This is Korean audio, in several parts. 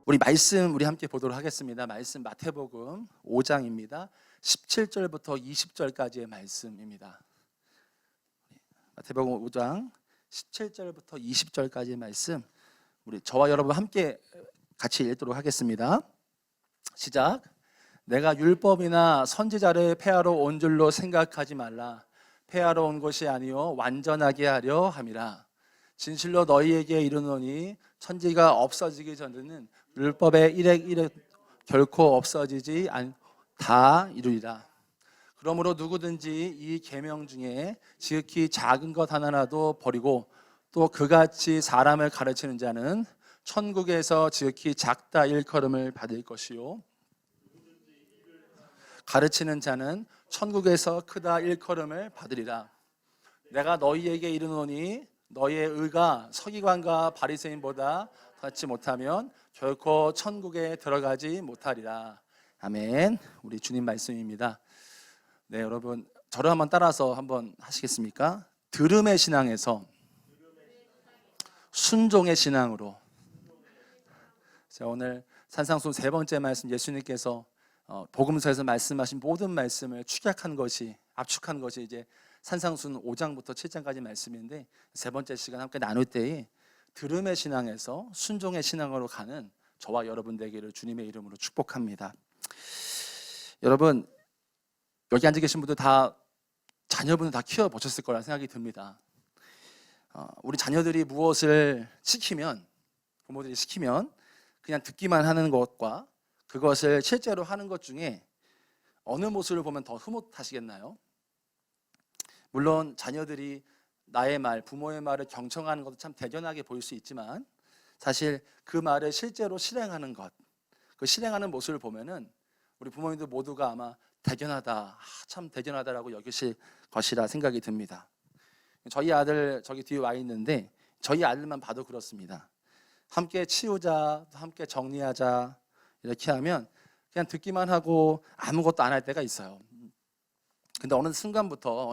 우리 함께 보도록 하겠습니다. 말씀 마태복음 5장입니다. 17절부터 20절까지의 말씀입니다. 마태복음 5장 17절부터 20절까지의 말씀, 우리 저와 여러분 함께 같이 읽도록 하겠습니다. 시작. 내가 율법이나 선지자를 폐하러 온 줄로 생각하지 말라. 폐하러 온 것이 아니요 완전하게 하려 함이라. 진실로 너희에게 이르노니 천지가 없어지기 전에는 율법의 일획 결코 없어지지 다 이루리라. 그러므로 누구든지 이 계명 중에 지극히 작은 것 하나라도 버리고 또 그같이 사람을 가르치는 자는 천국에서 지극히 작다 일컬음을 받을 것이요 가르치는 자는 천국에서 크다 일컬음을 받으리라. 내가 너희에게 이르노니 너희의 의가 서기관과 바리새인보다 같지 못하면 결코 천국에 들어가지 못하리라. 아멘. 우리 주님 말씀입니다. 네, 여러분 저를 한번 따라서 한번 하시겠습니까? 들음의 신앙에서 순종의 신앙으로. 자, 오늘 산상순 세 번째 말씀, 예수님께서 복음서에서 말씀하신 모든 말씀을 압축한 것이 이제 산상순 5장부터 7장까지 말씀인데, 세 번째 시간 함께 나눌 때에 들음의 신앙에서 순종의 신앙으로 가는 저와 여러분 되기를 주님의 이름으로 축복합니다. 여러분, 여기 앉아 계신 분들 다 자녀분을 다 키워보셨을 거라 생각이 듭니다. 우리 자녀들이 무엇을 시키면, 부모들이 시키면 그냥 듣기만 하는 것과 그것을 실제로 하는 것 중에 어느 모습을 보면 더 흐뭇하시겠나요? 물론 자녀들이 나의 말, 부모의 말을 경청하는 것도 참 대견하게 보일 수 있지만, 사실 그 말을 실제로 실행하는 것, 그 실행하는 모습을 보면은 우리 부모님들 모두가 아마 대견하다, 참 대견하다라고 여기실 것이라 생각이 듭니다. 저희 아들 저기 뒤에 와 있는데 저희 아들만 봐도 그렇습니다. 함께 치우자, 함께 정리하자 이렇게 하면 그냥 듣기만 하고 아무것도 안 할 때가 있어요. 근데 어느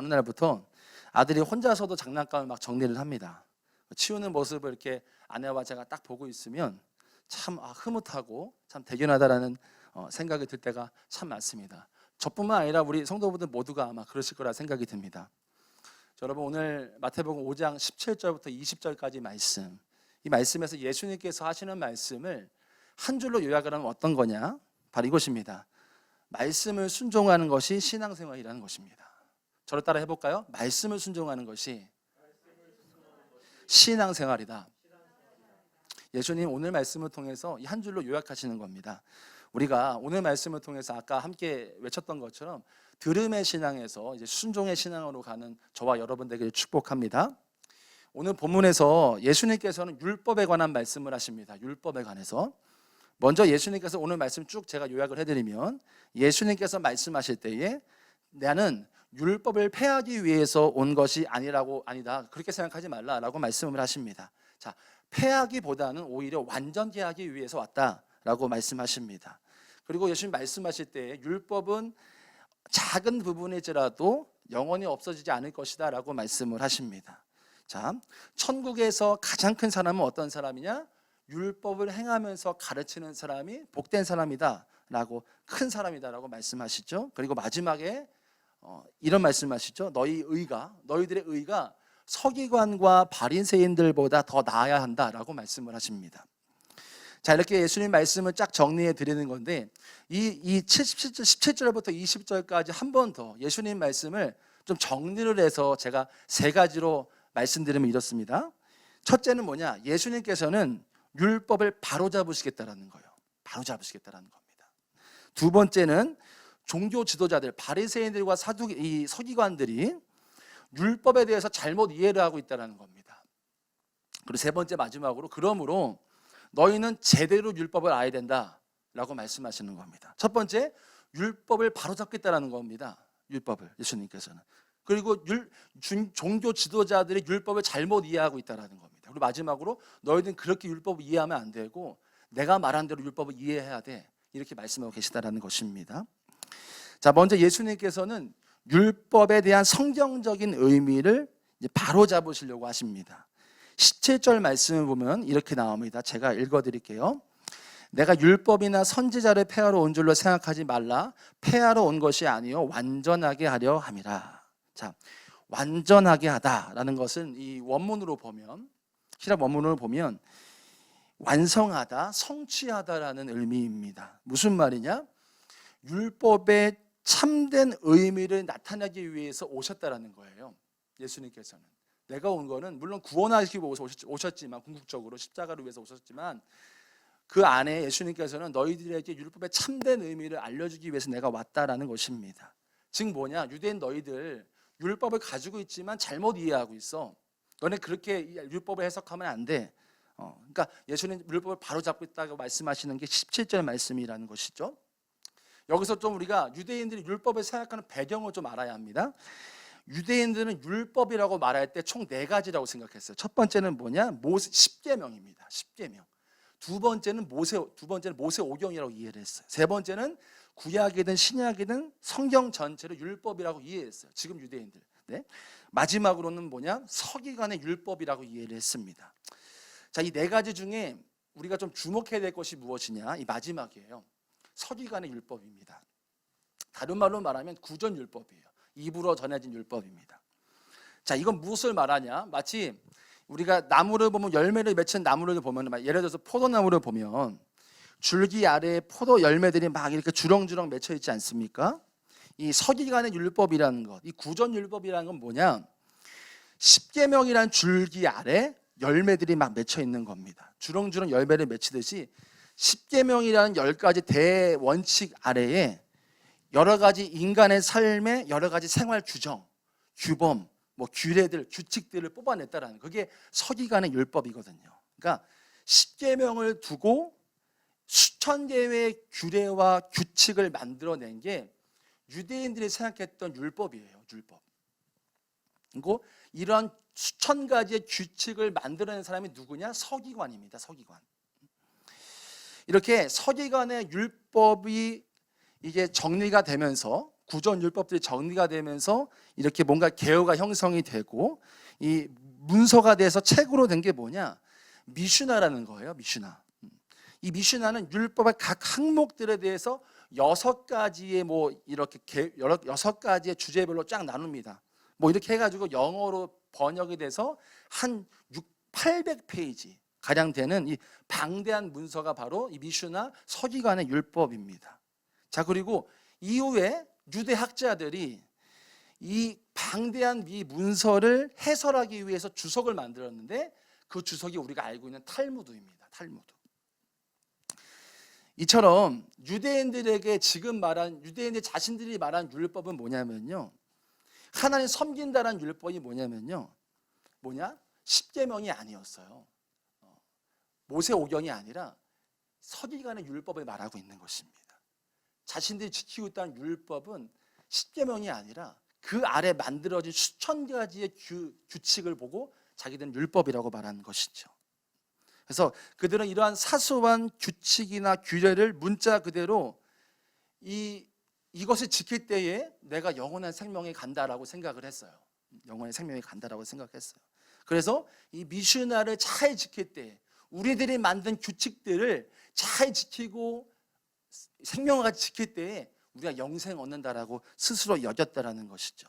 날부터 아들이 혼자서도 장난감을 막 정리를 합니다. 치우는 모습을 이렇게 아내와 제가 딱 보고 있으면 참 흐뭇하고 참 대견하다라는 생각이 들 때가 참 많습니다. 저뿐만 아니라 우리 성도분들 모두가 아마 그러실 거라 생각이 듭니다. 여러분, 오늘 마태복음 5장 17절부터 20절까지 말씀, 이 말씀에서 예수님께서 하시는 말씀을 한 줄로 요약을 하면 어떤 거냐? 바로 이것입니다. 말씀을 순종하는 것이 신앙생활이라는 것입니다. 저를 따라 해볼까요? 말씀을 순종하는 것이 신앙생활이다. 예수님 오늘 말씀을 통해서 이 한 줄로 요약하시는 겁니다. 우리가 오늘 말씀을 통해서 아까 함께 외쳤던 것처럼 들음의 신앙에서 이제 순종의 신앙으로 가는 저와 여러분 되기를 축복합니다. 오늘 본문에서 예수님께서는 율법에 관한 말씀을 하십니다. 율법에 관해서. 먼저 예수님께서 오늘 말씀 쭉 제가 요약을 해드리면, 예수님께서 말씀하실 때에 나는 율법을 폐하기 위해서 온 것이 아니다, 그렇게 생각하지 말라라고 말씀을 하십니다. 자, 폐하기보다는 오히려 완전케 하기 위해서 왔다라고 말씀하십니다. 그리고 예수님 말씀하실 때 율법은 작은 부분일지라도 영원히 없어지지 않을 것이다 라고 말씀을 하십니다. 자, 천국에서 가장 큰 사람은 어떤 사람이냐? 율법을 행하면서 가르치는 사람이 복된 사람이다 라고, 큰 사람이다 라고 말씀하시죠. 그리고 마지막에 이런 말씀하시죠. 너희들의 의가 서기관과 바리새인들보다 더 나아야 한다라고 말씀을 하십니다. 자, 이렇게 예수님 말씀을 쫙 정리해 드리는 건데, 이 17절부터 20절까지 한 번 더 예수님 말씀을 좀 정리를 해서 제가 세 가지로 말씀드리면 이렇습니다. 첫째는 뭐냐? 예수님께서는 율법을 바로잡으시겠다라는 거예요. 바로잡으시겠다라는 겁니다. 두 번째는 종교 지도자들, 바리새인들과 서기관들이 율법에 대해서 잘못 이해를 하고 있다는 겁니다. 그리고 세 번째, 마지막으로, 그러므로 너희는 제대로 율법을 알아야 된다라고 말씀하시는 겁니다. 첫 번째, 율법을 바로잡겠다는 겁니다. 율법을, 예수님께서는. 그리고 종교 지도자들이 율법을 잘못 이해하고 있다는 겁니다. 그리고 마지막으로 너희들은 그렇게 율법을 이해하면 안 되고 내가 말한 대로 율법을 이해해야 돼, 이렇게 말씀하고 계시다는 것입니다. 자, 먼저 예수님께서는 율법에 대한 성경적인 의미를 이제 바로잡으시려고 하십니다. 17절 말씀을 보면 이렇게 나옵니다. 제가 읽어드릴게요. 내가 율법이나 선지자를 폐하러 온 줄로 생각하지 말라. 폐하러 온 것이 아니요 완전하게 하려 함이라. 자, 완전하게 하다라는 것은 이 원문으로 보면, 히랍 원문으로 보면 완성하다, 성취하다라는 의미입니다. 무슨 말이냐? 율법의 참된 의미를 나타내기 위해서 오셨다라는 거예요. 예수님께서는 내가 온 거는 물론 구원하시기 위해서 오셨지만, 궁극적으로 십자가를 위해서 오셨지만, 그 안에 예수님께서는 너희들에게 율법의 참된 의미를 알려주기 위해서 내가 왔다라는 것입니다. 즉 뭐냐? 유대인 너희들 율법을 가지고 있지만 잘못 이해하고 있어. 너네 그렇게 율법을 해석하면 안 돼. 그러니까 예수님 율법을 바로 잡고 있다고 말씀하시는 게 17절 말씀이라는 것이죠. 여기서 좀 우리가 유대인들이 율법을 생각하는 배경을 좀 알아야 합니다. 유대인들은 율법이라고 말할 때 총 4가지라고 생각했어요. 첫 번째는 뭐냐? 모세 10계명입니다. 10계명. 두 번째는 모세 5경이라고 이해를 했어요. 세 번째는 구약이든 신약이든 성경 전체를 율법이라고 이해했어요. 지금 유대인들. 네? 마지막으로는 뭐냐? 서기관의 율법이라고 이해를 했습니다. 자, 이 4가지 중에 우리가 좀 주목해야 될 것이 무엇이냐? 이 마지막이에요. 서기관의 율법입니다. 다른 말로 말하면 구전율법이에요. 입으로 전해진 율법입니다. 자, 이건 무엇을 말하냐? 마치 우리가 나무를 보면, 열매를 맺힌 나무를 보면, 예를 들어서 포도나무를 보면 줄기 아래에 포도 열매들이 막 이렇게 주렁주렁 맺혀 있지 않습니까? 이 서기관의 율법이라는 것, 이 구전율법이라는 건 뭐냐? 십계명이란 줄기 아래 열매들이 막 맺혀 있는 겁니다. 주렁주렁 열매를 맺히듯이 십계명이라는 10가지 대원칙 아래에 여러 가지 인간의 삶의 여러 가지 생활 규정, 규범, 규례들, 규칙들을 뽑아냈다라는, 그게 서기관의 율법이거든요. 그러니까 십계명을 두고 수천 개의 규례와 규칙을 만들어낸 게 유대인들이 생각했던 율법이에요. 율법. 그리고 이런 수천 가지의 규칙을 만들어낸 사람이 누구냐? 서기관입니다. 서기관. 이렇게 서기관의 율법이 이게 정리가 되면서, 구전 율법들이 정리가 되면서 이렇게 뭔가 계호가 형성이 되고, 이 문서가 돼서 책으로 된 게 뭐냐? 미슈나라는 거예요. 미슈나. 이 미슈나는 율법의 각 항목들에 대해서 6가지의 이렇게 6가지의 주제별로 쫙 나눕니다. 이렇게 해가지고 영어로 번역이 돼서 한 800페이지 가량 되는 이 방대한 문서가 바로 이 미슈나, 서기관의 율법입니다. 자, 그리고 이후에 유대 학자들이 이 방대한 이 문서를 해설하기 위해서 주석을 만들었는데, 그 주석이 우리가 알고 있는 탈무드입니다. 탈무드. 이처럼 유대인들에게 지금 말한, 유대인들 자신들이 말한 율법은 뭐냐면요, 하나님 섬긴다라는 율법이 뭐냐면요, 십계명이 아니었어요. 모세 5경이 아니라 서기관의 율법을 말하고 있는 것입니다. 자신들이 지키고 있다는 율법은 십계명이 아니라 그 아래 만들어진 수천 가지의 규칙을 보고 자기들은 율법이라고 말하는 것이죠. 그래서 그들은 이러한 사소한 규칙이나 규례를 문자 그대로 이것을 지킬 때에 내가 영원한 생명에 간다라고 생각을 했어요. 영원한 생명에 간다라고 생각했어요. 그래서 이 미슈나를 잘 지킬 때, 우리들이 만든 규칙들을 잘 지키고 생명과 같이 지킬 때에 우리가 영생 얻는다라고 스스로 여겼다라는 것이죠.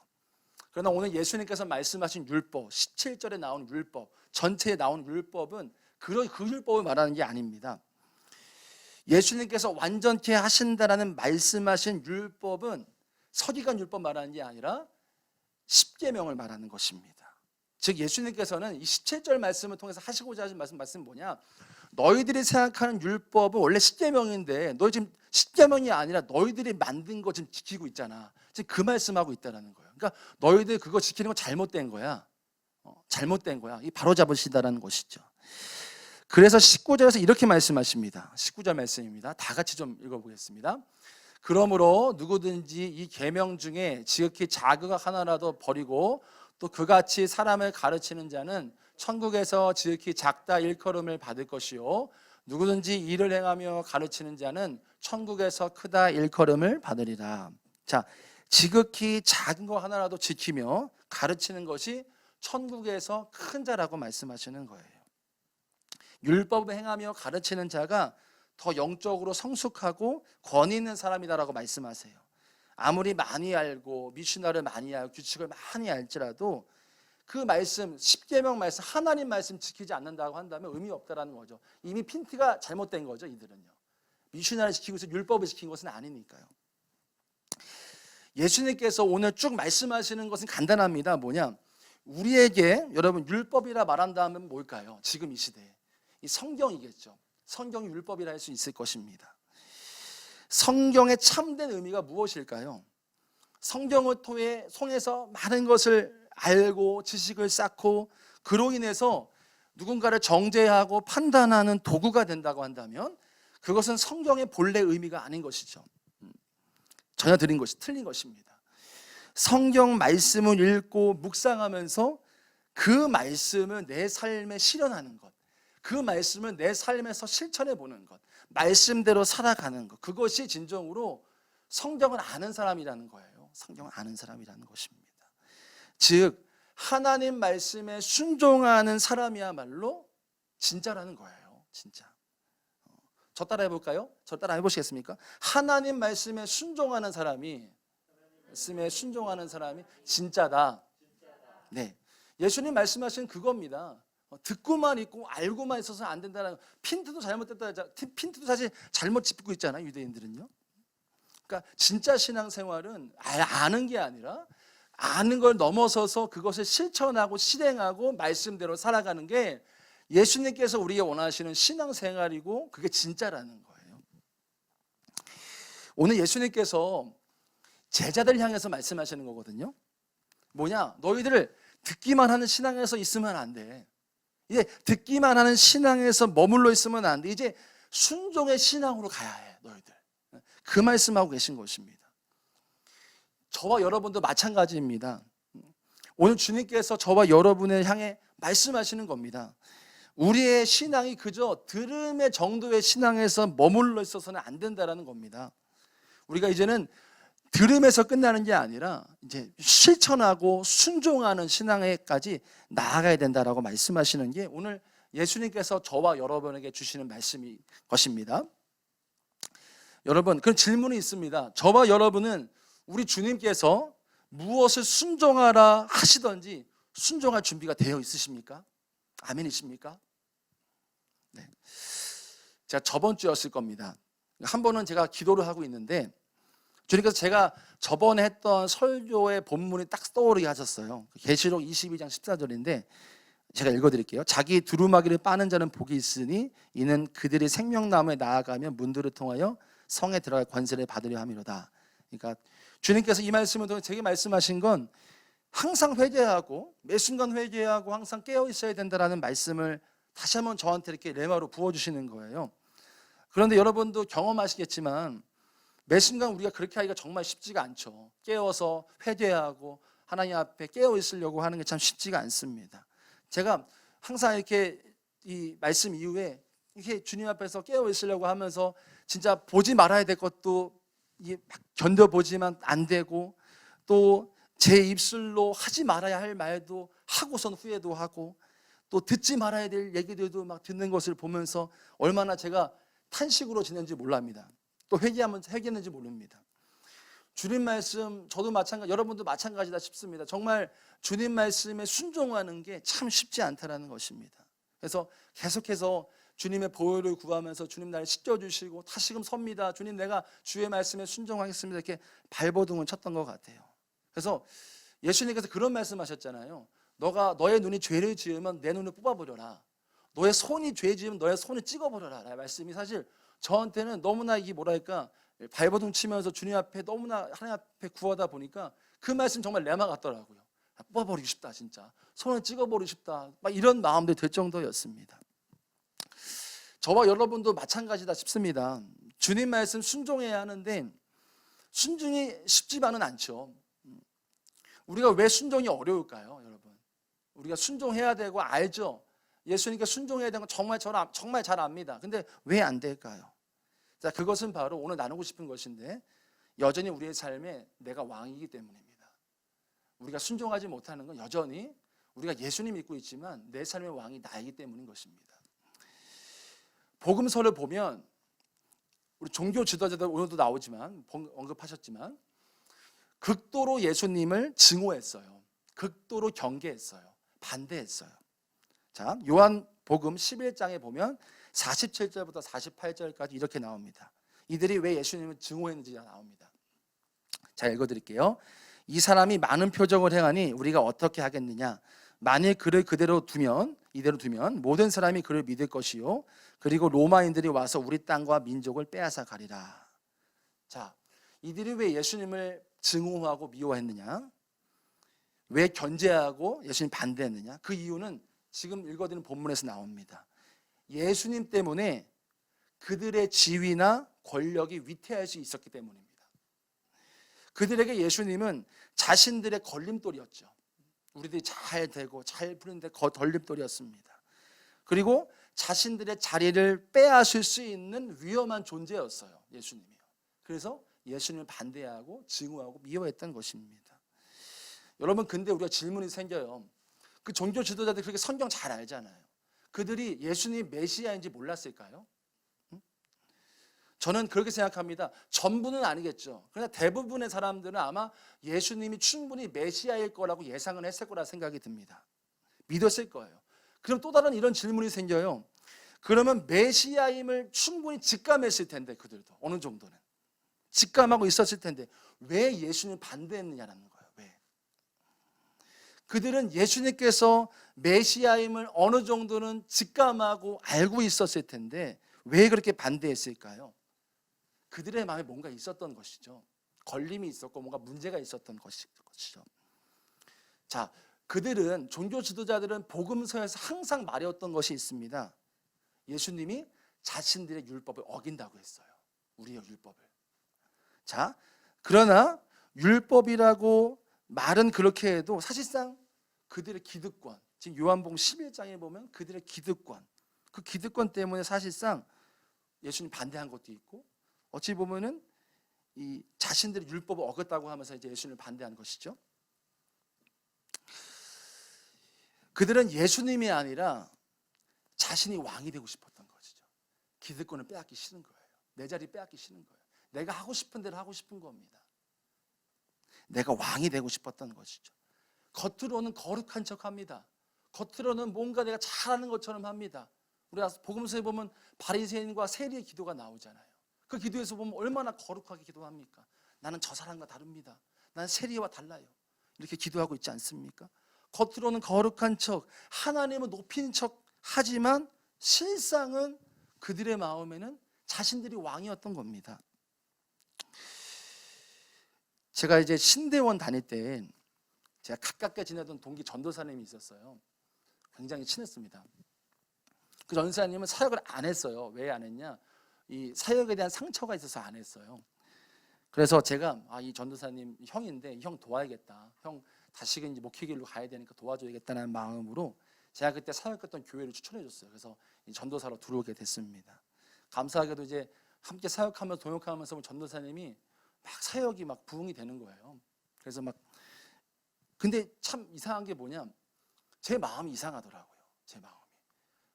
그러나 오늘 예수님께서 말씀하신 율법, 17절에 나온 율법, 전체에 나온 율법은 그 율법을 말하는 게 아닙니다. 예수님께서 완전케 하신다라는 말씀하신 율법은 서기관 율법 말하는 게 아니라 십계명을 말하는 것입니다. 즉 예수님께서는 이 17절 말씀을 통해서 하시고자 하신 말씀은 뭐냐? 너희들이 생각하는 율법은 원래 십계명인데 너희 지금 십계명이 아니라 너희들이 만든 거 지금 지키고 있잖아. 지금 그 말씀하고 있다라는 거예요. 그러니까 너희들 그거 지키는 거 잘못된 거야. 잘못된 거야. 이 바로 잡으시다라는 것이죠. 그래서 19절에서 이렇게 말씀하십니다. 19절 말씀입니다. 다 같이 좀 읽어보겠습니다. 그러므로 누구든지 이 계명 중에 지극히 작은 것 하나라도 버리고 또 그같이 사람을 가르치는 자는 천국에서 지극히 작다 일컬음을 받을 것이요 누구든지 일을 행하며 가르치는 자는 천국에서 크다 일컬음을 받으리라. 자, 지극히 작은 거 하나라도 지키며 가르치는 것이 천국에서 큰 자라고 말씀하시는 거예요. 율법을 행하며 가르치는 자가 더 영적으로 성숙하고 권위 있는 사람이다라고 말씀하세요. 아무리 많이 알고 미션나를 많이 알고 규칙을 많이 알지라도 그 말씀, 십계명 말씀, 하나님 말씀 지키지 않는다고 한다면 의미 없다라는 거죠. 이미 핀트가 잘못된 거죠. 이들은요. 미션나를 지키고 있어 율법을 지킨 것은 아니니까요. 예수님께서 오늘 쭉 말씀하시는 것은 간단합니다. 뭐냐? 우리에게 여러분 율법이라 말한다면 뭘까요? 지금 이 시대에 이 성경이겠죠. 성경이 율법이라 할 수 있을 것입니다. 성경의 참된 의미가 무엇일까요? 성경을 통해서 많은 것을 알고 지식을 쌓고 그로 인해서 누군가를 정죄하고 판단하는 도구가 된다고 한다면 그것은 성경의 본래 의미가 아닌 것이죠. 전혀 틀린 것입니다. 성경 말씀을 읽고 묵상하면서 그 말씀을 내 삶에 실현하는 것, 그 말씀을 내 삶에서 실천해 보는 것, 말씀대로 살아가는 것, 그것이 진정으로 성경을 아는 사람이라는 거예요. 성경을 아는 사람이라는 것입니다. 즉 하나님 말씀에 순종하는 사람이야말로 진짜라는 거예요. 진짜. 저 따라 해볼까요? 저 따라 해보시겠습니까? 하나님 말씀에 순종하는 사람이 진짜다. 네, 예수님 말씀하신 그겁니다. 듣고만 있고 알고만 있어서 안 된다는 핀트도 잘못됐다. 핀트도 사실 잘못 짚고 있잖아요. 유대인들은요. 그러니까 진짜 신앙생활은 아는 게 아니라 아는 걸 넘어서서 그것을 실천하고 실행하고 말씀대로 살아가는 게 예수님께서 우리가 원하시는 신앙생활이고 그게 진짜라는 거예요. 오늘 예수님께서 제자들 향해서 말씀하시는 거거든요. 뭐냐? 너희들 듣기만 하는 신앙에서 있으면 안 돼. 이제 듣기만 하는 신앙에서 머물러 있으면 안 돼. 이제 순종의 신앙으로 가야 해. 너희들. 그 말씀하고 계신 것입니다. 저와 여러분도 마찬가지입니다. 오늘 주님께서 저와 여러분을 향해 말씀하시는 겁니다. 우리의 신앙이 그저 들음의 정도의 신앙에서 머물러 있어서는 안 된다라는 겁니다. 우리가 이제는 들음에서 끝나는 게 아니라 이제 실천하고 순종하는 신앙에까지 나아가야 된다라고 말씀하시는 게 오늘 예수님께서 저와 여러분에게 주시는 말씀이 것입니다. 여러분, 그런 질문이 있습니다. 저와 여러분은 우리 주님께서 무엇을 순종하라 하시던지 순종할 준비가 되어 있으십니까? 아멘이십니까? 네. 제가 저번 주였을 겁니다. 한 번은 제가 기도를 하고 있는데 주님께서 제가 저번에 했던 설교의 본문이 딱 떠오르게 하셨어요. 계시록 22장 14절인데 제가 읽어드릴게요. 자기 두루마기를 빠는 자는 복이 있으니 이는 그들이 생명나무에 나아가며 문들을 통하여 성에 들어갈 권세를 받으려 함이로다. 그러니까 주님께서 이 말씀을 통해 제게 말씀하신 건 항상 회개하고 매 순간 회개하고 항상 깨어 있어야 된다라는 말씀을 다시 한번 저한테 이렇게 레마로 부어주시는 거예요. 그런데 여러분도 경험하시겠지만 매 순간 우리가 그렇게 하기가 정말 쉽지가 않죠. 깨어서 회개하고 하나님 앞에 깨어 있으려고 하는 게 참 쉽지가 않습니다. 제가 항상 이렇게 이 말씀 이후에 이렇게 주님 앞에서 깨어 있으려고 하면서 진짜 보지 말아야 될 것도 견뎌보지만 안 되고 또 제 입술로 하지 말아야 할 말도 하고선 후회도 하고 또 듣지 말아야 될 얘기들도 막 듣는 것을 보면서 얼마나 제가 탄식으로 지낸지 몰랍니다. 또 회개했는지 모릅니다. 주님 말씀 저도 마찬가지, 여러분도 마찬가지다 싶습니다. 정말 주님 말씀에 순종하는 게 참 쉽지 않다라는 것입니다. 그래서 계속해서 주님의 보혈을 구하면서 주님 나를 씻겨주시고 다시금 섭니다. 주님 내가 주의 말씀에 순종하겠습니다. 이렇게 발버둥을 쳤던 것 같아요. 그래서 예수님께서 그런 말씀하셨잖아요. 너의 눈이 죄를 지으면 내 눈을 뽑아버려라. 너의 손이 죄 지으면 너의 손을 찍어버려라. 라는 말씀이 사실 저한테는 너무나 이게 뭐랄까 발버둥 치면서 주님 앞에 너무나 하나님 앞에 구하다 보니까 그 말씀 정말 레마 같더라고요. 뽑아버리고 싶다 진짜. 손을 찍어버리고 싶다. 막 이런 마음도 들 정도였습니다. 저와 여러분도 마찬가지다 싶습니다. 주님 말씀 순종해야 하는데 순종이 쉽지만은 않죠. 우리가 왜 순종이 어려울까요, 여러분? 우리가 순종해야 되고 알죠. 예수님께 순종해야 되는 건 정말 잘 압니다. 근데 왜 안 될까요? 자, 그것은 바로 오늘 나누고 싶은 것인데 여전히 우리의 삶에 내가 왕이기 때문입니다. 우리가 순종하지 못하는 건 여전히 우리가 예수님 믿고 있지만 내 삶의 왕이 나이기 때문인 것입니다. 복음서를 보면 우리 종교 지도자들 오늘도 나오지만 언급하셨지만 극도로 예수님을 증오했어요. 극도로 경계했어요. 반대했어요. 자, 요한복음 11장에 보면 47절부터 48절까지 이렇게 나옵니다. 이들이 왜 예수님을 증오했는지가 나옵니다. 자, 읽어드릴게요. 이 사람이 많은 표적을 행하니 우리가 어떻게 하겠느냐? 만일 그를 이대로 두면 모든 사람이 그를 믿을 것이요, 그리고 로마인들이 와서 우리 땅과 민족을 빼앗아 가리라. 자, 이들이 왜 예수님을 증오하고 미워했느냐? 왜 견제하고 예수님 반대했느냐? 그 이유는 지금 읽어드리는 본문에서 나옵니다. 예수님 때문에 그들의 지위나 권력이 위태할 수 있었기 때문입니다. 그들에게 예수님은 자신들의 걸림돌이었죠. 우리들이 잘 되고 잘 푸는데 걸림돌이었습니다. 그리고 자신들의 자리를 빼앗을 수 있는 위험한 존재였어요, 예수님이요. 그래서 예수님을 반대하고 증오하고 미워했던 것입니다. 여러분, 근데 우리가 질문이 생겨요. 그 종교 지도자들 그렇게 성경 잘 알잖아요. 그들이 예수님이 메시아인지 몰랐을까요? 저는 그렇게 생각합니다. 전부는 아니겠죠. 그러나 대부분의 사람들은 아마 예수님이 충분히 메시아일 거라고 예상을 했을 거라 생각이 듭니다. 믿었을 거예요. 그럼 또 다른 이런 질문이 생겨요. 그러면 메시아임을 충분히 직감했을 텐데, 그들도 어느 정도는 직감하고 있었을 텐데 왜 예수님 반대했느냐라는 거예요. 왜? 그들은 예수님께서 메시아임을 어느 정도는 직감하고 알고 있었을 텐데 왜 그렇게 반대했을까요? 그들의 마음에 뭔가 있었던 것이죠. 걸림이 있었고 뭔가 문제가 있었던 것이죠. 자, 그들은, 종교 지도자들은 복음서에서 항상 말해왔던 것이 있습니다. 예수님이 자신들의 율법을 어긴다고 했어요. 우리의 율법을. 자, 그러나 율법이라고 말은 그렇게 해도 사실상 그들의 기득권, 지금 요한복음 11장에 보면 그들의 기득권, 그 기득권 때문에 사실상 예수님 반대한 것도 있고, 어찌 보면은 이 자신들의 율법을 어겼다고 하면서 이제 예수님을 반대한 것이죠. 그들은 예수님이 아니라 자신이 왕이 되고 싶었던 것이죠. 기득권을 빼앗기 싫은 거예요. 내 자리 빼앗기 싫은 거예요. 내가 하고 싶은 대로 하고 싶은 겁니다. 내가 왕이 되고 싶었던 것이죠. 겉으로는 거룩한 척합니다. 겉으로는 뭔가 내가 잘하는 것처럼 합니다. 우리가 복음서에 보면 바리새인과 세리의 기도가 나오잖아요. 그 기도에서 보면 얼마나 거룩하게 기도합니까? 나는 저 사람과 다릅니다. 나는 세리와 달라요. 이렇게 기도하고 있지 않습니까? 겉으로는 거룩한 척, 하나님을 높이는 척 하지만 실상은 그들의 마음에는 자신들이 왕이었던 겁니다. 제가 이제 신대원 다닐 때 제가 가깝게 지내던 동기 전도사님이 있었어요. 굉장히 친했습니다. 그 전도사님은 사역을 안 했어요. 왜 안 했냐? 이 사역에 대한 상처가 있어서 안 했어요. 그래서 제가 이 전도사님 형인데 형 도와야겠다. 형 다시금 이제 목회길로 가야 되니까 도와줘야겠다는 마음으로 제가 그때 사역했던 교회를 추천해 줬어요. 그래서 전도사로 들어오게 됐습니다. 감사하게도 이제 함께 사역하면서 동역하면서 전도사님이 막 사역이 막 부흥이 되는 거예요. 그래서 막 근데 참 이상한 게 뭐냐? 제 마음이 이상하더라고요. 제 마음이.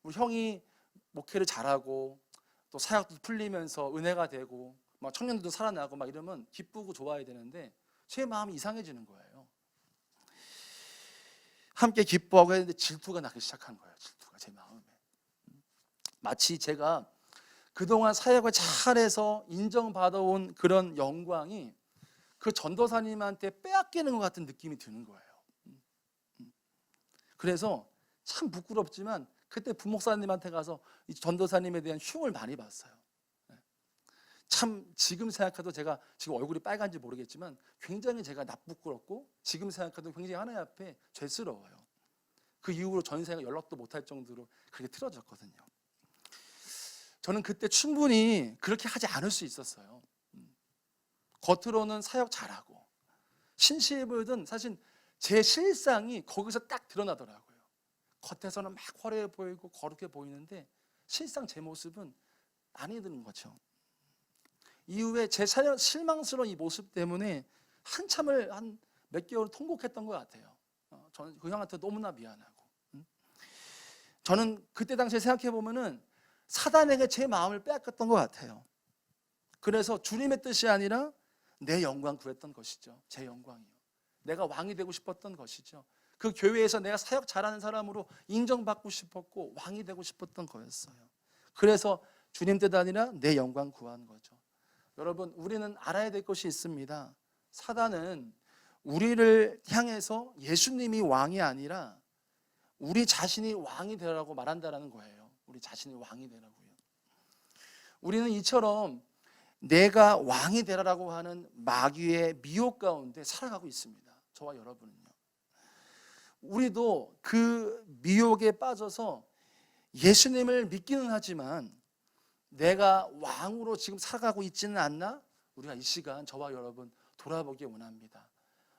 우리 형이 목회를 잘하고 또 사역도 풀리면서 은혜가 되고 막 청년들도 살아나고 막 이러면 기쁘고 좋아야 되는데 제 마음이 이상해지는 거예요. 함께 기뻐하고 했는데 질투가 나기 시작한 거예요. 질투가 제 마음에. 마치 제가 그동안 사역을 잘해서 인정받아온 그런 영광이 그 전도사님한테 빼앗기는 것 같은 느낌이 드는 거예요. 그래서 참 부끄럽지만 그때 부목사님한테 가서 이 전도사님에 대한 흉을 많이 봤어요. 참 지금 생각해도 제가 지금 얼굴이 빨간지 모르겠지만 굉장히 제가 나쁘고 지금 생각해도 굉장히 하나님 앞에 죄스러워요. 그 이후로 전세가 연락도 못할 정도로 그렇게 틀어졌거든요. 저는 그때 충분히 그렇게 하지 않을 수 있었어요. 겉으로는 사역 잘하고 신시해 보이던 사실 제 실상이 거기서 딱 드러나더라고요. 겉에서는 막 화려해 보이고 거룩해 보이는데 실상 제 모습은 아니던 거죠. 이후에 제 실망스러운 이 모습 때문에 한참을 한 몇 개월 통곡했던 것 같아요. 저는 그 형한테 너무나 미안하고. 저는 그때 당시에 생각해 보면은 사단에게 제 마음을 빼앗겼던 것 같아요. 그래서 주님의 뜻이 아니라 내 영광 구했던 것이죠. 제 영광이요. 내가 왕이 되고 싶었던 것이죠. 그 교회에서 내가 사역 잘하는 사람으로 인정받고 싶었고 왕이 되고 싶었던 거였어요. 그래서 주님 뜻 아니라 내 영광 구한 거죠. 여러분, 우리는 알아야 될 것이 있습니다. 사단은 우리를 향해서 예수님이 왕이 아니라 우리 자신이 왕이 되라고 말한다는 거예요. 우리 자신이 왕이 되라고요. 우리는 이처럼 내가 왕이 되라고 하는 마귀의 미혹 가운데 살아가고 있습니다. 저와 여러분은요. 우리도 그 미혹에 빠져서 예수님을 믿기는 하지만 내가 왕으로 지금 살아가고 있지는 않나? 우리가 이 시간 저와 여러분 돌아보기 원합니다.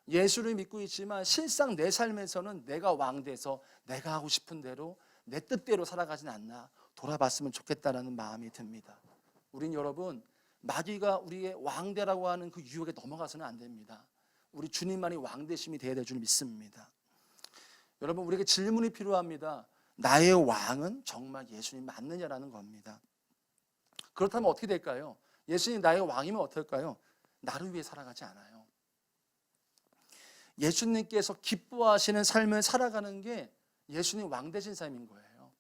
예수를 믿고 있지만 실상 내 삶에서는 내가 왕 돼서 내가 하고 싶은 대로 내 뜻대로 살아가진 않나? 돌아봤으면 좋겠다라는 마음이 듭니다. 우린 여러분, 마귀가 우리의 왕되라고 하는 그 유혹에 넘어가서는 안 됩니다. 우리 주님만이 왕되심이 되어야 될 줄 믿습니다. 여러분, 우리에게 질문이 필요합니다. 나의 왕은 정말 예수님 맞느냐라는 겁니다. 그렇다면 어떻게 될까요? 예수님 나의 왕이면 어떨까요? 나를 위해 살아가지 않아요. 예수님께서 기뻐하시는 삶을 살아가는 게 예수님 왕 되신 삶인 거예요.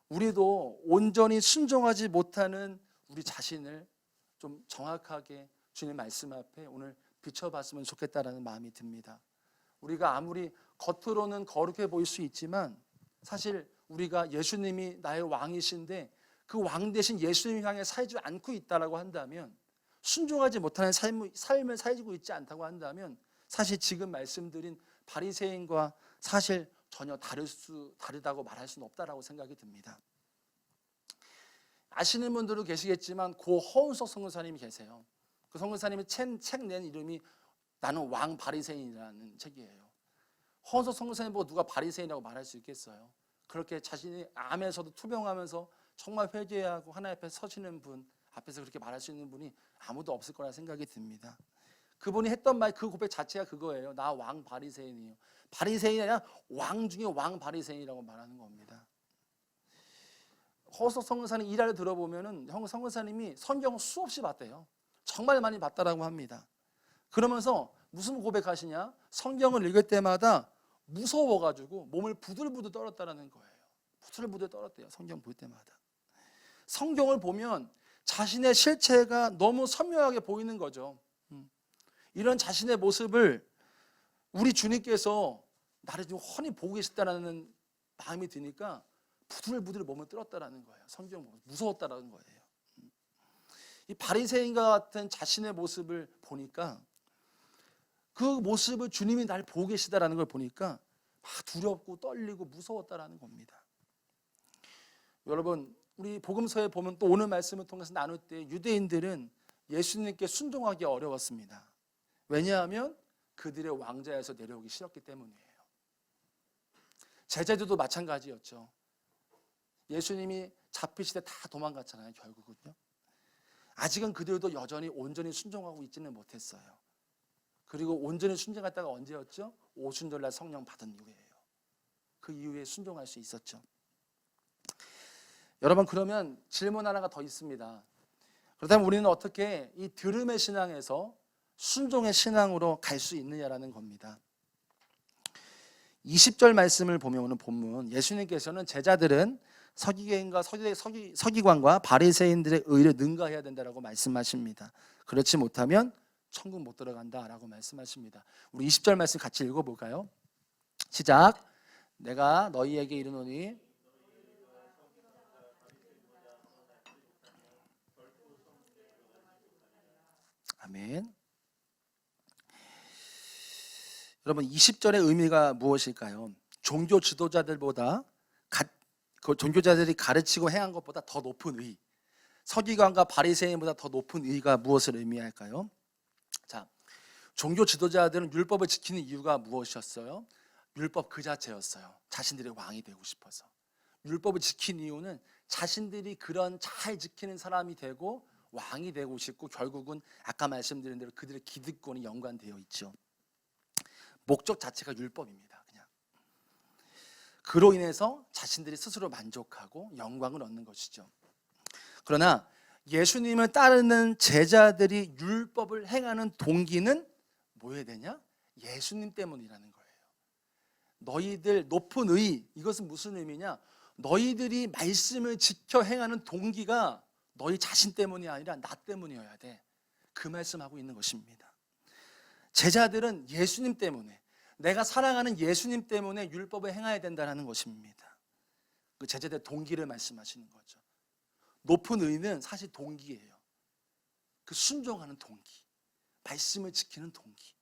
우리도 온전히 순종하지 못하는 우리 자신을 좀 정확하게 주님 말씀 앞에 오늘 비춰봤으면 좋겠다라는 마음이 듭니다. 우리가 아무리 겉으로는 거룩해 보일 수 있지만 사실 우리가 예수님이 나의 왕이신데 그 왕 대신 예수님 향해 살지 않고 있다라고 한다면, 순종하지 못하는 삶을 살고 있지 않다고 한다면 사실 지금 말씀드린 바리새인과 사실 전혀 다르다고 말할 수는 없다라고 생각이 듭니다. 아시는 분들도 계시겠지만 고 허운석 선교사님이 계세요. 그 선교사님이 책 낸 이름이 나는 왕 바리새인이라는 책이에요. 허운석 선교사님 보고 누가 바리새인이라고 말할 수 있겠어요? 그렇게 자신이 암에서도 투병하면서 정말 회개하고 하나님 앞에 서시는 분 앞에서 그렇게 말할 수 있는 분이 아무도 없을 거라 생각이 듭니다. 그분이 했던 말, 그 고백 자체가 그거예요. 나 왕 바리새인이에요. 바리새인이 아니라 왕 중에 왕 바리새인이라고 말하는 겁니다. 허운석 선교사님 일화를 들어보면은 선교사님이 성경 수없이 봤대요. 정말 많이 봤다라고 합니다. 그러면서 무슨 고백하시냐? 성경을 읽을 때마다 무서워가지고 몸을 부들부들 떨었다라는 거예요. 부들부들 떨었대요. 성경 볼 때마다. 성경을 보면 자신의 실체가 너무 선명하게 보이는 거죠. 이런 자신의 모습을 우리 주님께서 나를 좀 훤히 보고 계시다라는 마음이 드니까 부들부들 몸을 떨었다라는 거예요. 성경 보고 무서웠다라는 거예요. 이 바리새인과 같은 자신의 모습을 보니까, 그 모습을 주님이 날 보고 계시다라는 걸 보니까 막 두렵고 떨리고 무서웠다라는 겁니다. 여러분, 우리 복음서에 보면 또 오늘 말씀을 통해서 나눌 때 유대인들은 예수님께 순종하기 어려웠습니다. 왜냐하면 그들의 왕자에서 내려오기 싫었기 때문이에요. 제자들도 마찬가지였죠. 예수님이 잡히실 때 다 도망갔잖아요, 결국은요. 아직은 그들도 여전히 온전히 순종하고 있지는 못했어요. 그리고 온전히 순종할 때가 언제였죠? 오순절날 성령 받은 이후에요. 그 이후에 순종할 수 있었죠. 여러분, 그러면 질문 하나가 더 있습니다. 그렇다면 우리는 어떻게 이 들음의 신앙에서 순종의 신앙으로 갈 수 있느냐라는 겁니다. 20절 말씀을 보면 오늘 본문, 예수님께서는 제자들은 서기관과 바리새인들의 의를 능가해야 된다라고 말씀하십니다. 그렇지 못하면 천국 못 들어간다라고 말씀하십니다. 우리 20절 말씀 같이 읽어볼까요? 시작. 내가 너희에게 이르노니 아멘. 여러분, 20절의 의미가 무엇일까요? 종교 지도자들보다 그 종교자들이 가르치고 행한 것보다 더 높은 의, 서기관과 바리새인보다 더 높은 의가 무엇을 의미할까요? 자, 종교 지도자들은 율법을 지키는 이유가 무엇이었어요? 율법 그 자체였어요. 자신들의 왕이 되고 싶어서. 율법을 지킨 이유는 자신들이 그런 잘 지키는 사람이 되고 왕이 되고 싶고, 결국은 아까 말씀드린 대로 그들의 기득권이 연관되어 있죠. 목적 자체가 율법입니다. 그냥 그로 인해서 자신들이 스스로 만족하고 영광을 얻는 것이죠. 그러나 예수님을 따르는 제자들이 율법을 행하는 동기는 뭐여야 되냐? 예수님 때문이라는 거예요. 너희들 높은 의, 이것은 무슨 의미냐? 너희들이 말씀을 지켜 행하는 동기가 너희 자신 때문이 아니라 나 때문이어야 돼. 그 말씀하고 있는 것입니다. 제자들은 예수님 때문에, 내가 사랑하는 예수님 때문에 율법을 행해야 된다는 것입니다. 그 제자들의 동기를 말씀하시는 거죠. 높은 의는 사실 동기예요. 그 순종하는 동기, 말씀을 지키는 동기.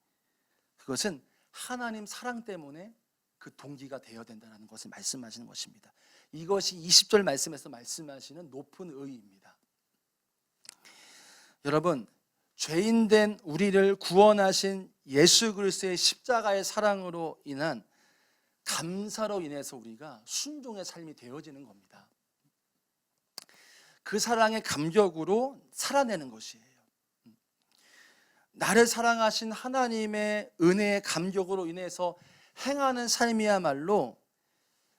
그것은 하나님 사랑 때문에 그 동기가 되어야 된다는 것을 말씀하시는 것입니다. 이것이 20절 말씀에서 말씀하시는 높은 의입니다. 여러분, 죄인된 우리를 구원하신 예수 그리스도의 십자가의 사랑으로 인한 감사로 인해서 우리가 순종의 삶이 되어지는 겁니다. 그 사랑의 감격으로 살아내는 것이에요. 나를 사랑하신 하나님의 은혜의 감격으로 인해서 행하는 삶이야말로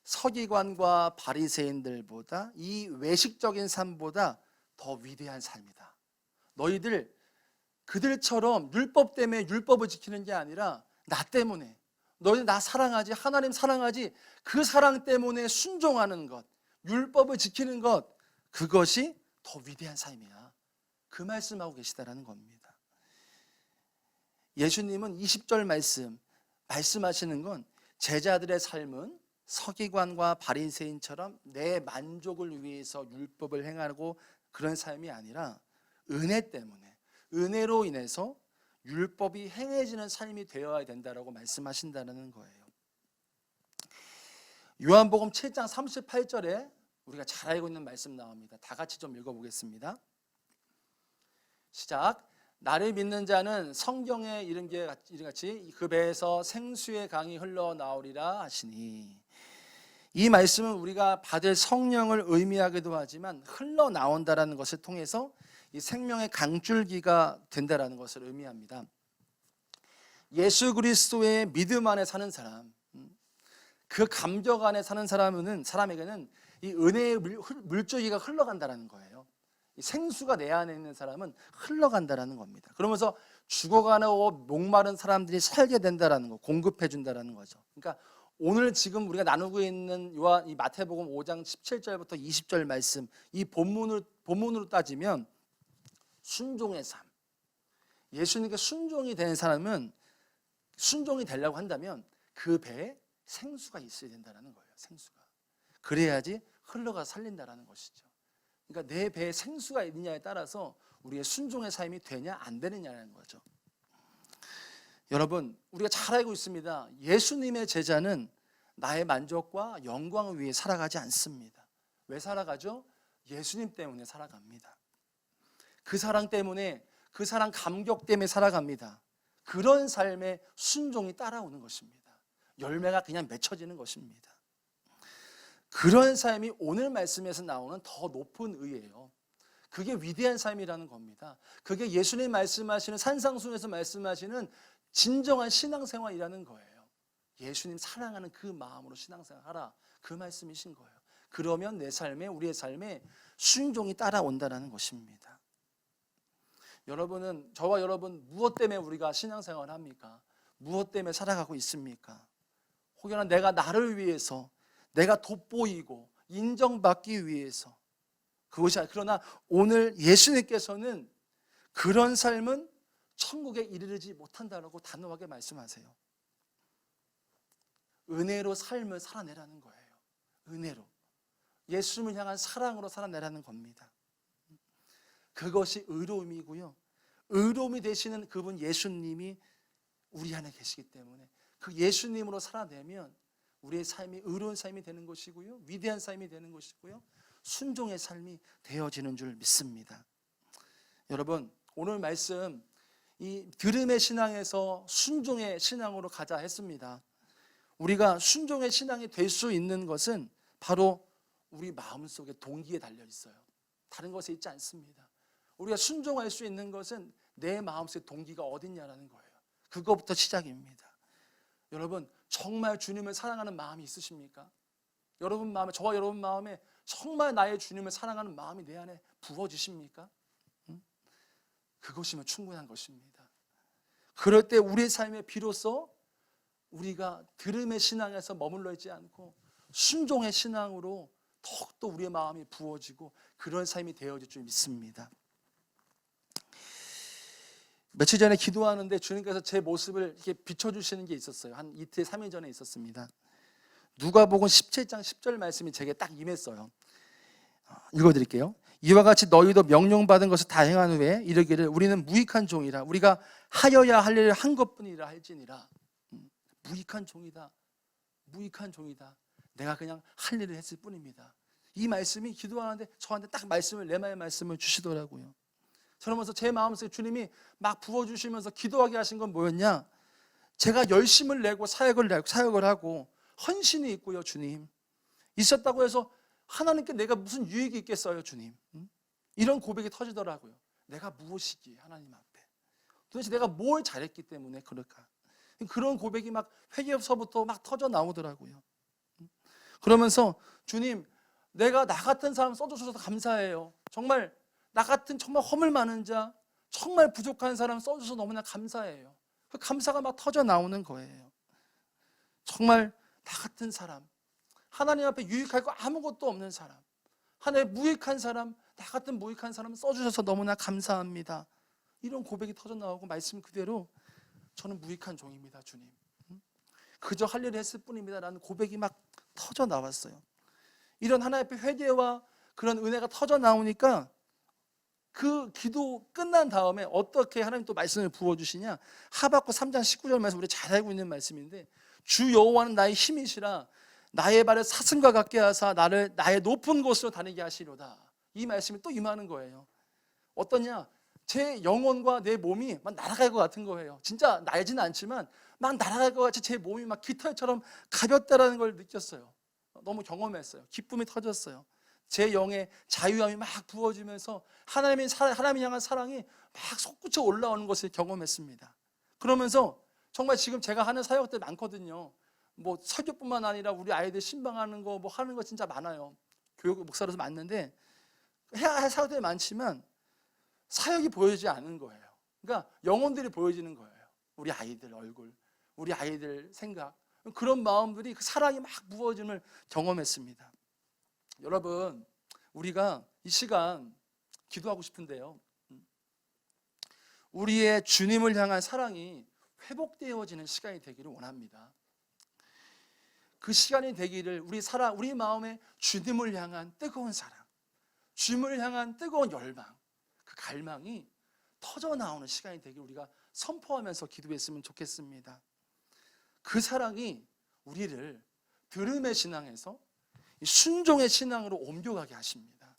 서기관과 바리새인들보다, 이 외식적인 삶보다 더 위대한 삶이다. 너희들 그들처럼 율법 때문에 율법을 지키는 게 아니라 나 때문에, 너희들 나 사랑하지, 하나님 사랑하지, 그 사랑 때문에 순종하는 것, 율법을 지키는 것, 그것이 더 위대한 삶이야. 그 말씀하고 계시다라는 겁니다. 예수님은 20절 말씀하시는 건 제자들의 삶은 서기관과 바리새인처럼 내 만족을 위해서 율법을 행하고 그런 삶이 아니라 은혜 때문에, 은혜로 인해서 율법이 행해지는 삶이 되어야 된다라고 말씀하신다는 거예요. 요한복음 7장 38절에 우리가 잘 알고 있는 말씀 나옵니다. 다 같이 좀 읽어보겠습니다. 시작. 나를 믿는 자는 성경에 이른 게 같이 그 배에서 생수의 강이 흘러나오리라 하시니, 이 말씀은 우리가 받을 성령을 의미하기도 하지만 흘러나온다라는 것을 통해서 이 생명의 강줄기가 된다라는 것을 의미합니다. 예수 그리스도의 믿음 안에 사는 사람, 그 감격 안에 사는 사람에게는 이 은혜의 물줄기가 흘러간다라는 거예요. 이 생수가 내 안에 있는 사람은 흘러간다라는 겁니다. 그러면서 죽어가고 목마른 사람들이 살게 된다라는 거, 공급해 준다라는 거죠. 그러니까 오늘 지금 우리가 나누고 있는 이 마태복음 5장 17절부터 20절 말씀, 이 본문으로 따지면 순종의 삶, 예수님께 순종이 되는 사람은, 순종이 되려고 한다면 그 배에 생수가 있어야 된다는 거예요. 생수가. 그래야지 흘러가 살린다는 것이죠. 그러니까 내 배에 생수가 있느냐에 따라서 우리의 순종의 삶이 되냐 안 되느냐는 거죠. 여러분, 우리가 잘 알고 있습니다. 예수님의 제자는 나의 만족과 영광을 위해 살아가지 않습니다. 왜 살아가죠? 예수님 때문에 살아갑니다. 그 사랑 때문에, 그 사랑 감격 때문에 살아갑니다. 그런 삶에 순종이 따라오는 것입니다. 열매가 그냥 맺혀지는 것입니다. 그런 삶이 오늘 말씀에서 나오는 더 높은 의예요. 그게 위대한 삶이라는 겁니다. 그게 예수님 말씀하시는, 산상수에서 말씀하시는 진정한 신앙생활이라는 거예요. 예수님 사랑하는 그 마음으로 신앙생활하라, 그 말씀이신 거예요. 그러면 내 삶에, 우리의 삶에 순종이 따라온다는 것입니다. 여러분은, 저와 여러분, 무엇 때문에 우리가 신앙생활을 합니까? 무엇 때문에 살아가고 있습니까? 혹여나 내가 나를 위해서, 내가 돋보이고 인정받기 위해서, 그것이 아니라, 그러나 오늘 예수님께서는 그런 삶은 천국에 이르지 못한다라고 단호하게 말씀하세요. 은혜로 삶을 살아내라는 거예요. 은혜로, 예수님을 향한 사랑으로 살아내라는 겁니다. 그것이 의로움이고요, 의로움이 되시는 그분 예수님이 우리 안에 계시기 때문에 그 예수님으로 살아내면 우리의 삶이 의로운 삶이 되는 것이고요, 위대한 삶이 되는 것이고요, 순종의 삶이 되어지는 줄 믿습니다. 여러분, 오늘 말씀, 이 들음의 신앙에서 순종의 신앙으로 가자 했습니다. 우리가 순종의 신앙이 될 수 있는 것은 바로 우리 마음속에 동기에 달려 있어요. 다른 것에 있지 않습니다. 우리가 순종할 수 있는 것은 내 마음속에 동기가 어딨냐라는 거예요. 그거부터 시작입니다. 여러분, 정말 주님을 사랑하는 마음이 있으십니까? 여러분 마음에, 저와 여러분 마음에 정말 나의 주님을 사랑하는 마음이 내 안에 부어지십니까? 그것이면 충분한 것입니다. 그럴 때 우리의 삶에 비로소 우리가 들음의 신앙에서 머물러 있지 않고 순종의 신앙으로 더욱더 우리의 마음이 부어지고 그런 삶이 되어질 줄 믿습니다. 며칠 전에 기도하는데 주님께서 제 모습을 이렇게 비춰주시는 게 있었어요. 한 이틀 3일 전에 있었습니다. 누가복음 17장 10절 말씀이 제게 딱 임했어요. 읽어드릴게요. 이와 같이 너희도 명령받은 것을 다 행한 후에 이르기를 우리는 무익한 종이라 우리가 하여야 할 일을 한 것뿐이라 할지니라. 무익한 종이다. 무익한 종이다. 내가 그냥 할 일을 했을 뿐입니다. 이 말씀이 기도하는데 저한테 딱 말씀을 레마의 말씀을 주시더라고요. 그러면서 제 마음속에 주님이 막 부어주시면서 기도하게 하신 건 뭐였냐? 제가 열심을 내고 사역을 하고 헌신이 있고요, 주님. 있었다고 해서 하나님께 내가 무슨 유익이 있겠어요, 주님? 이런 고백이 터지더라고요. 내가 무엇이기에 하나님 앞에 도대체 내가 뭘 잘했기 때문에 그럴까? 그런 고백이 막 회개서부터 막 터져 나오더라고요. 그러면서 주님, 내가 나 같은 사람 써주셔서 감사해요. 정말 나 같은 정말 허물 많은 자, 정말 부족한 사람 써주셔서 너무나 감사해요. 그 감사가 막 터져 나오는 거예요. 정말 나 같은 사람, 하나님 앞에 유익할 거 아무것도 없는 사람, 하나님 무익한 사람, 나 같은 무익한 사람 써주셔서 너무나 감사합니다. 이런 고백이 터져 나오고 말씀 그대로 저는 무익한 종입니다, 주님. 그저 할 일을 했을 뿐입니다 라는 고백이 막 터져 나왔어요. 이런 하나님 앞에 회개와 그런 은혜가 터져 나오니까 그 기도 끝난 다음에 어떻게 하나님 또 말씀을 부어주시냐? 하박국 3장 19절 말씀 우리 잘 알고 있는 말씀인데 주 여호와는 나의 힘이시라 나의 발을 사슴과 같게 하사 나를 나의 높은 곳으로 다니게 하시로다. 이 말씀이 또 임하는 거예요. 어떠냐? 제 영혼과 내 몸이 막 날아갈 것 같은 거예요. 진짜 날지는 않지만 막 날아갈 것 같이 제 몸이 막 깃털처럼 가볍다라는 걸 느꼈어요. 너무 경험했어요. 기쁨이 터졌어요. 제 영에 자유함이 막 부어지면서 하나님 향한 사랑이 막 솟구쳐 올라오는 것을 경험했습니다. 그러면서 정말 지금 제가 하는 사역들 많거든요. 뭐 설교뿐만 아니라 우리 아이들 신방하는 거 뭐 하는 거 진짜 많아요. 교육 목사로서 많는데 해야 할 사역들이 많지만 사역이 보여지지 않는 거예요. 그러니까 영혼들이 보여지는 거예요. 우리 아이들 얼굴, 우리 아이들 생각, 그런 마음들이 그 사랑이 막 부어짐을 경험했습니다. 여러분, 우리가 이 시간 기도하고 싶은데요, 우리의 주님을 향한 사랑이 회복되어지는 시간이 되기를 원합니다. 그 시간이 되기를 우리 마음에 주님을 향한 뜨거운 사랑, 주님을 향한 뜨거운 열망, 그 갈망이 터져 나오는 시간이 되기를 우리가 선포하면서 기도했으면 좋겠습니다. 그 사랑이 우리를 들음의 신앙에서 순종의 신앙으로 옮겨가게 하십니다.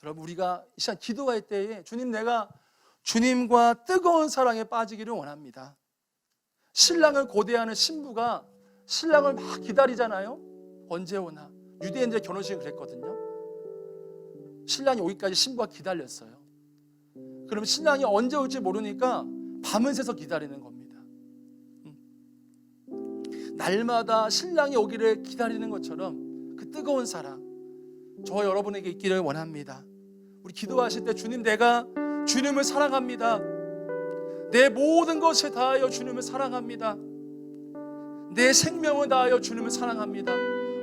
여러분, 우리가 이 시간 기도할 때에 주님, 내가 주님과 뜨거운 사랑에 빠지기를 원합니다. 신랑을 고대하는 신부가 신랑을 막 기다리잖아요. 언제 오나. 유대인들 결혼식은 그랬거든요. 신랑이 오기까지 신부가 기다렸어요. 그럼 신랑이 언제 올지 모르니까 밤을 새서 기다리는 겁니다. 날마다 신랑이 오기를 기다리는 것처럼 그 뜨거운 사랑 저 여러분에게 있기를 원합니다. 우리 기도하실 때 주님, 내가 주님을 사랑합니다. 내 모든 것을 다하여 주님을 사랑합니다. 내 생명을 다하여 주님을 사랑합니다.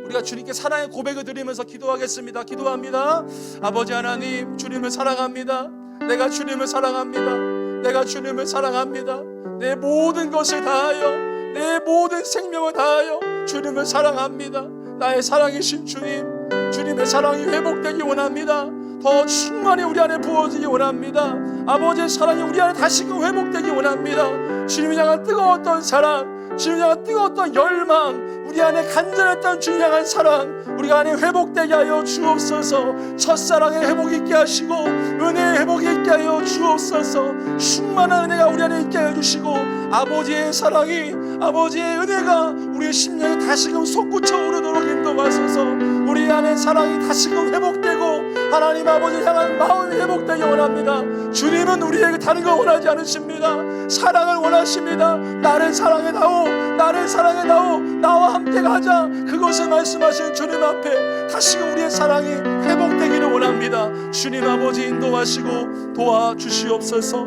우리가 주님께 사랑의 고백을 드리면서 기도하겠습니다. 기도합니다. 아버지 하나님, 주님을 사랑합니다. 내가 주님을 사랑합니다. 내가 주님을 사랑합니다. 내 모든 것을 다하여, 내 모든 생명을 다하여 주님을 사랑합니다. 나의 사랑이신 주님, 주님의 사랑이 회복되기 원합니다. 더 충만히 우리 안에 부어지기 원합니다. 아버지의 사랑이 우리 안에 다시금 회복되기 원합니다. 주님을 향한 뜨거웠던 사랑, 주님을 향한 뜨거웠던 열망, 우리 안에 간절했던 주님 향한 사랑, 우리가 안에 회복되게 하여 주옵소서. 첫사랑의 회복이 있게 하시고 은혜의 회복이 있게 하여 주옵소서. 충만한 은혜가 우리 안에 있게 하여 주시고 아버지의 사랑이, 아버지의 은혜가 우리의 심령에 다시금 솟구쳐 오르도록 인도하소서. 우리 안에 사랑이 다시금 회복되고 하나님 아버지 향한 마음이 회복되기 원합니다. 주님은 우리에게 다른 거 원하지 않으십니다. 사랑을 원하십니다. 나를 사랑해다오, 나를 사랑해다오, 나와 함께 가자. 그것을 말씀하신 주님 앞에 다시금 우리의 사랑이 회복되기를 원합니다. 주님 아버지 인도하시고 도와주시옵소서.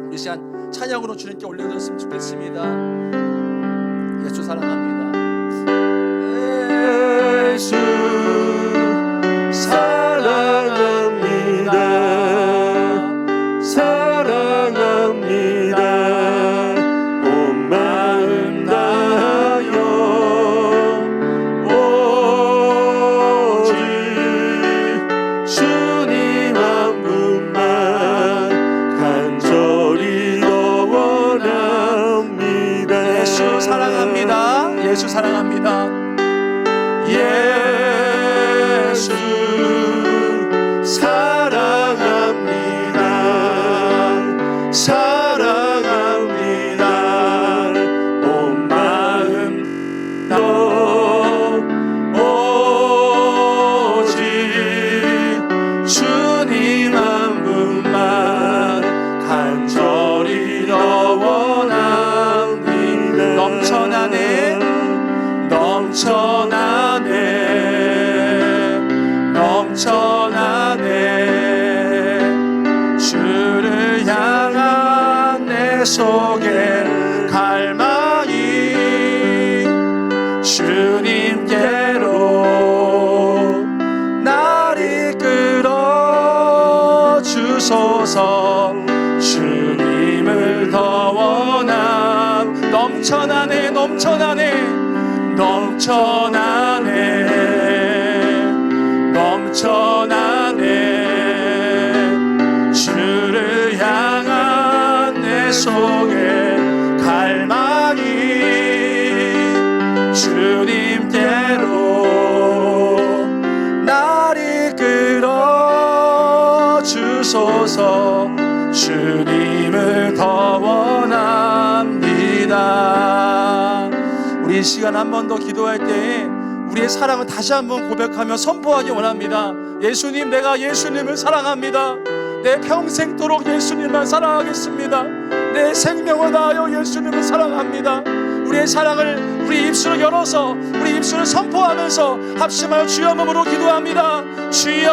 우리 시간 찬양으로 주님께 올려드렸으면 좋겠습니다. 예수 사랑합니다. 예수 사랑합니다. 사랑합니다. 온 마음 다하여 오직 주님 한 분만 간절히 더 원합니다. 예수 사랑합니다. 예수 사랑합니다. 예수 사랑합니다. 사랑합니다. 온 마음 다하여 오직 주님 한 분만 간절히 더 원합니다. 넘쳐나네, 넘쳐나네. 주를 향한 내 속에 갈망이 주님께로 날 이끌어 주소서. 주님을 더 원함. 넘쳐나네, 넘쳐나네, 넘쳐나네. 주를 향한 내 속에 갈망이 주님께로 날 이끌어 주소서. 주님을 더 원합니다. 우리 이 시간 한 번 더 기도할 때에 우리의 사랑을 다시 한번 고백하며 선포하기 원합니다. 예수님, 내가 예수님을 사랑합니다. 내 평생도록 예수님만 사랑하겠습니다. 내 생명을 다하여 예수님을 사랑합니다. 우리의 사랑을 우리 입술을 열어서 우리 입술을 선포하면서 합심하여 주여 몸으로 기도합니다. 주여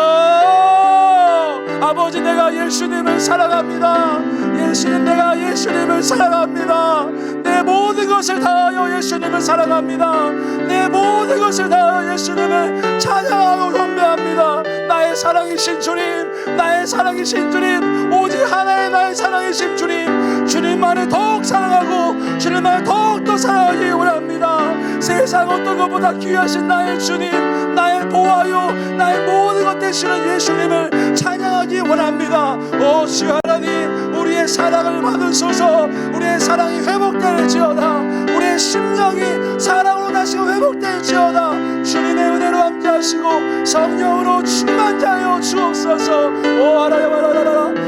아버지, 내가 예수님을 사랑합니다. 예수님, 내가 예수님을 사랑합니다. 내 모든 것을 다하여 예수님을 사랑합니다. 내 모든 것을 다하여 예수님을 찬양하고 경배합니다. 나의 사랑이신 주님, 나의 사랑이신 주님, 오직 하나의 나의 사랑이신 주님, 주님만을 더욱 사랑하고 주님만을 더욱더 사랑하기 원합니다. 세상 어떤 것보다 귀하신 나의 주님, 나의 보아요, 나의 모든 것 되시는 예수님을 찬양하기 원합니다. 오 주여 하나님, 우리의 사랑을 받으소서. 우리의 사랑이 회복될지어다. 우리의 심령이 사랑으로 다시 회복될지어다. 주님의 은혜로 함께 하시고 성령으로 충만하여 주옵소서. 오 하나님,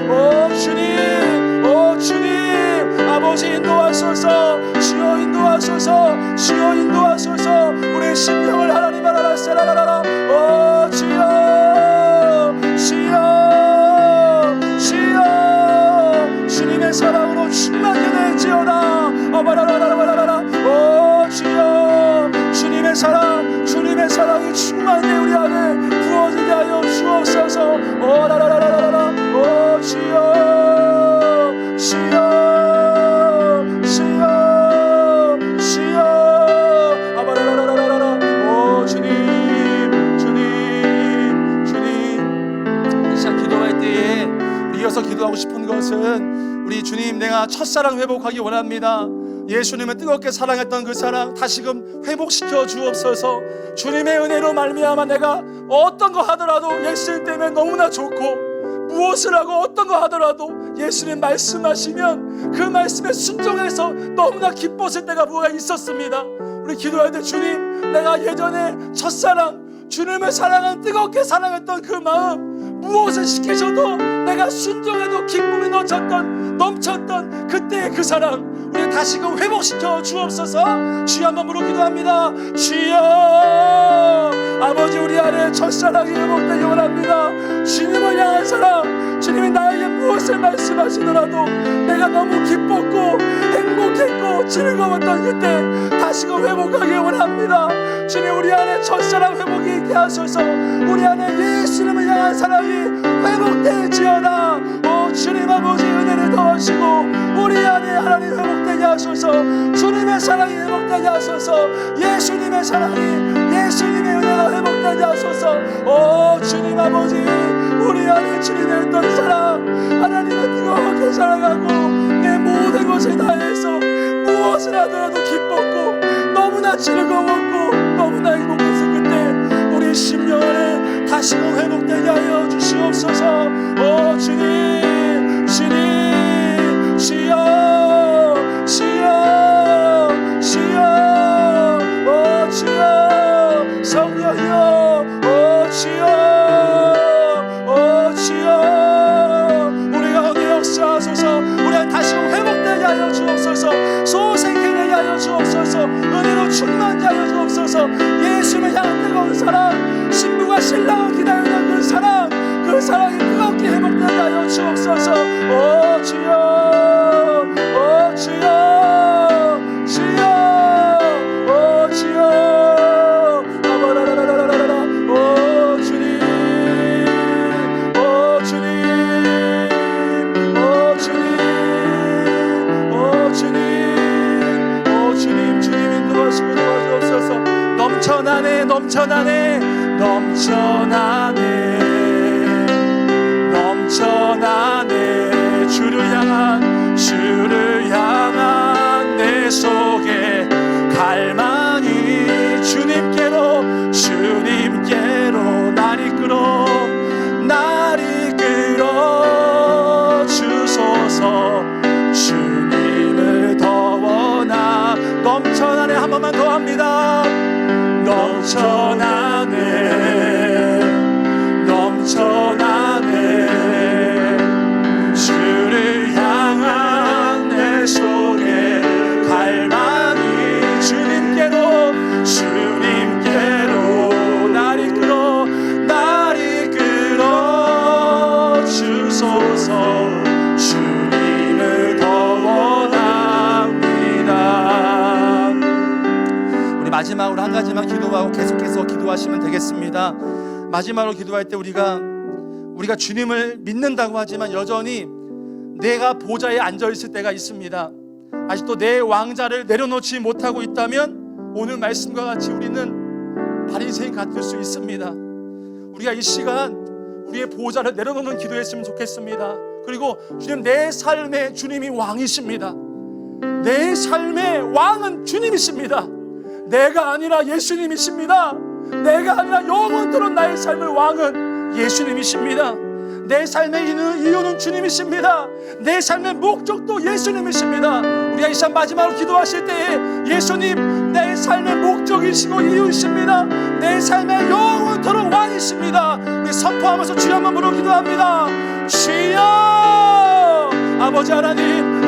오 주님, 오 주님, 아버지 인도하소서. 주여 인도하소서. 주여 인도하소서. 우리의 심령을 하나님 하나라 세라라라. 오 주여, 주여, 주여, 주님의 사랑으로 충만하게 될지어다. 아바라라라라라라. 오 주여, 주님의 사랑, 주님의 사랑이 충만하게 우리 안에 부어지게 하여 주옵소서. 오 라라라라라라. 오 주여, 주여, 주여, 주여, 아바라라라라라. 오 주님, 주님, 주님. 이 시간 기도할 때에 이어서 기도하고 싶은 것은 우리 주님, 내가 첫사랑 회복하기 원합니다. 예수님을 뜨겁게 사랑했던 그 사랑 다시금 회복시켜 주옵소서. 주님의 은혜로 말미암아 내가 어떤 거 하더라도 예수님 때문에 너무나 좋고, 무엇을 하고 어떤 거 하더라도 예수님 말씀하시면 그 말씀에 순종해서 너무나 기뻤을 때가 뭐가 있었습니다. 우리 기도할 때 주님, 내가 예전에 첫사랑 주님을 사랑한 뜨겁게 사랑했던 그 마음, 무엇을 시키셔도 내가 순종해도 기쁨이 넘쳤던 그때의 그 사랑 우리 다시금 회복시켜 주옵소서. 주여 한번 부르 기도합니다. 주여, 아버지 우리 안에 첫사랑이 회복되기 원합니다. 주님을 향한 사랑, 주님이 나에게 무엇을 말씀하시더라도 내가 너무 기뻤고 행복했고 즐거웠던 그때 다시금 회복하기 원합니다. 주님 우리 안에 첫사랑 회복이 있게 하소서. 우리 안에 예수님을 향한 사랑이 회복되지어다. 주님 아버지 은혜를 더하시고 우리 안에 하나님 회복되게 하소서. 주님의 사랑이 회복되게 하소서. 예수님의 사랑이, 예수님의 은혜가 회복되게 하소서. 주님 아버지 우리 안에 주님의 있던 사랑, 하나님을 뜨겁게 사랑하고 내 모든 것을 다해서 무엇을 하더라도 기뻤고 너무나 즐거웠고 너무나 행복했을 그때 우리 심령 안에 다시금 회복되게 하여 주시옵소서. 주님, 주님, 주여, 주여, 주여, 주여, 성령이여, 주여, 주여, 우리 가운데 역사하소서. 우리 안에 다시금 회복되게 하여 주옵소서. 소생케 되게 하여 주옵소서. 은혜로 충만케 하여 주옵소서. 예수를 향한 뜨거운 사랑, 신부가 신랑을 기다리는 그 사랑, 그 사랑이 뜨겁게 회복되게 하여 주옵소서. 주여, 주여, 주여, 주여, 아바라라라라라라, 주님, 주님, 주님, 주님, 주님 인도하시고 도와주옵소서. 넘쳐나네, 넘쳐나네, 넘쳐나네, 넘쳐나네. 주를 향한 내 속에 갈망이 주님께로, 주님께로 날 이끌어 주소서. 주님을 더 원하. 넘쳐나네. 한 번만 더 합니다. 넘쳐나네, 넘쳐나네. 주를 향한 내 속에 갈망이 주님께로, 주님께로 날 이끌어 주소서. 주님을 더 원합니다. 우리 마지막으로 한 가지만 기도하고 계속해서 기도하시면 되겠습니다. 마지막으로 기도할 때 우리가 주님을 믿는다고 하지만 여전히 내가 보좌에 앉아있을 때가 있습니다. 아직도 내 왕자를 내려놓지 못하고 있다면 오늘 말씀과 같이 우리는 바리새인 같을 수 있습니다. 우리가 이 시간 우리의 보좌를 내려놓는 기도했으면 좋겠습니다. 그리고 주님, 내 삶의 주님이 왕이십니다. 내 삶의 왕은 주님이십니다. 내가 아니라 예수님이십니다. 내가 아니라 영원토록 나의 삶의 왕은 예수님이십니다. 내 삶의 이유는 주님이십니다. 내 삶의 목적도 예수님이십니다. 우리가 이 시간 마지막으로 기도하실 때에 예수님 내 삶의 목적이시고 이유이십니다. 내 삶의 영원토록 왕이십니다. 우리 선포하면서 주여 한번 부르고 기도합니다. 주여, 아버지 하나님,